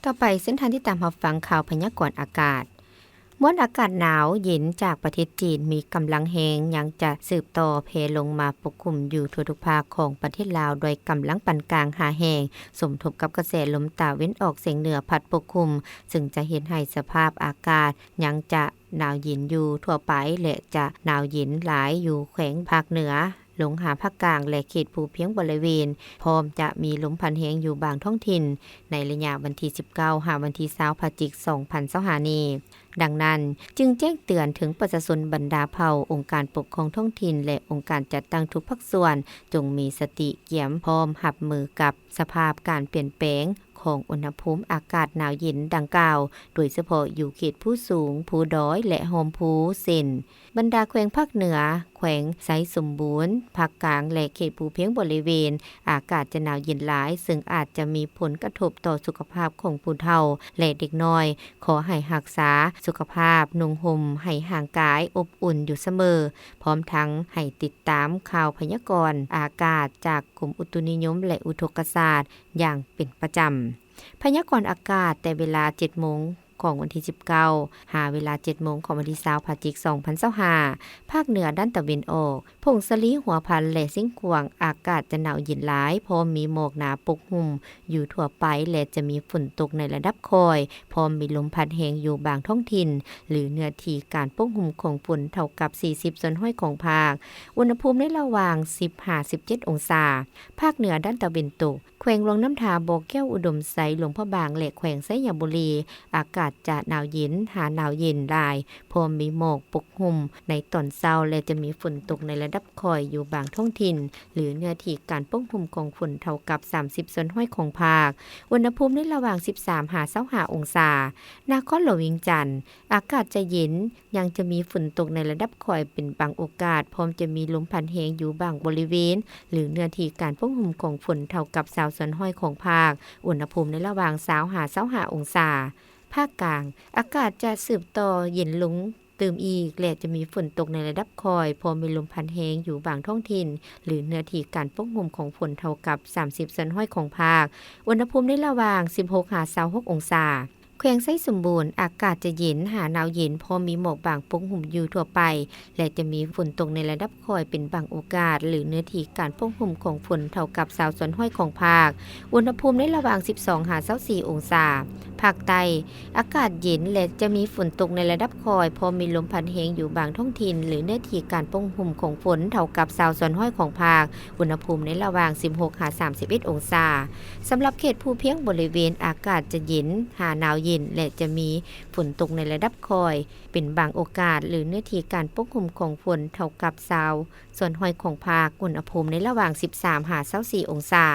ต่อไปเส้นทางที่ตามรับฟังข่าวพยากรณ์อากาศมวลอากาศหนาวเย็นจากประเทศจีนมีกำลังแรงยังจะสืบต่อแผ่ลงมาปกคลุมอยู่ทั่วทุกภาคของประเทศลาวโดยกำลังปานกลางหาแรงสมทบกับกระแสลมตะวันออกเฉียงเหนือพัดปกคลุมซึ่งจะเห็นให้สภาพอากาศยังจะหนาวเย็นอยู่ทั่วไปและจะหนาวเย็นหลายอยู่แขวงภาคเหนือลงหาภาคกลางและเขตภูเพียงบริเวณพร้อมจะมีลมพัดแรงอยู่บางท้องถิ่นในระยะวันที่19หาวันที่20พฤศจิกายน2025นี้ดังนั้นจึงแจ้งเตือนถึงประชาชนบรรดาเผ่าองค์การปกครองท้องถิ่นและองค์การจัดตั้งทุกภาคส่วนจงมีสติเกี่ยมพร้อมรับมือกับสภาพการเปลี่ยนแปลงของอุณหภูมิอากาศหนาวเย็นดังกล่าวโดยเฉพาะอยู่เขตผู้สูงผู้ดอยและโฮมภูเส้นบรรดาแขวงภาคเหนือแขวงไสสมบูรณ์ภาคกลางและเขตภูเพียงบริเวณอากาศจะหนาวเย็นหลายซึ่งอาจจะมีผลกระทบต่อสุขภาพของผู้เฒ่าและเด็กน้อยขอให้รักษาสุขภาพนุ่งห่มให้ห่างกายอบอุ่นอยู่เสมอพร้อมทั้งให้ติดตามข่าวพยากรณ์อากาศจากกรมอุตุนิยมและอุทกศาสตร์อย่างเป็นประจำพยากรณ์อากาศแต่เวลา 7 โมงของวันที่19หาเวลา 7 โมงของวันที่20พฤศจิกายน2025ภาคเหนือด้านตะวันออกพงสลีหัวพันและสิงขวางอากาศจะหนาวเย็นหลายพร้อมมีหมอกหนาปกหุ้มอยู่ทั่วไปและจะมีฝนตกในระดับคอยพร้อมมีลมพัดแรงอยู่บางท้องถิ่นหรือเนื้อที่การปกหุ้มของฝนเท่ากับ40ส่วนห้อยของภาคอุณหภูมิในระหว่าง 15-17 องศาภาคเหนือด้านตะวันตกแขวงหลวงน้ำทาบ่อแก้วอุดมไสหลวงพ่อบางและแขวงไสยบุรีอากาศจะหนาวเย็นหาหนาวเย็นหลายพร้อมมีหมอกปกหุ้มในตอนเช้าและจะมีฝนตกในระดับคอยอยู่บางท้องถิ่นหรือเนื้อที่การปกหุ้มของฝนเท่ากับ30ส่วนห้อยของภาคอุณหภูมิในระหว่าง13-25องศานครหลวงวิงจันทน์อากาศจะเย็นยังจะมีฝนตกในระดับคอยเป็นบางโอกาสพร้อมจะมีลมพัดแรงอยู่บางบริเวณหรือเนื้อที่การปกหุ้มของฝนเท่ากับ20ส่วนห้อยของภาคอุณหภูมิในระหว่าง20-25องศาภาคกลางอากาศจะสืบต่อเย็นลงตื่มอีกและจะมีฝนตกในระดับคอยพอมีลมพัดแรงอยู่บางท้องถิ่นหรือเนื้อที่การปกคลุมของฝนเท่ากับ30ส่วนห้อยของภาคอุณหภูมิในระหว่าง16-26องศาแขวงไสสมบูรณ์อากาศจะเย็นหาหนาวเย็นพอมีหมอกบางปกหุ้มอยู่ทั่วไปและจะมีฝนตกในระดับคอยเป็นบางโอกาสหรือเนื้อที่การปกหุ้มของฝนเท่ากับ20ส่วนห้อยของภาคอุณหภูมิในระหว่าง12-24องศาภาคใต้อากาศเย็นและจะมีฝนตกในระดับคอยพอมีลมพัดแรงอยู่บางท้องถิ่นหรือเนื้อที่การปกหุ้มของฝนเท่ากับ20ส่วนห้อยของภาคอุณหภูมิในระหว่าง16-31องศาสำหรับเขตภูเพียงบริเวณอากาศจะเย็นหาหนาวเย็นและจะมีฝนตกในระดับคอยเป็นบางโอกาสหรือเนื้อที่การปกคลุมของฝนเท่ากับ20ส่วนห้อยของภาคอุณหภูมิในระหว่าง13-24องศา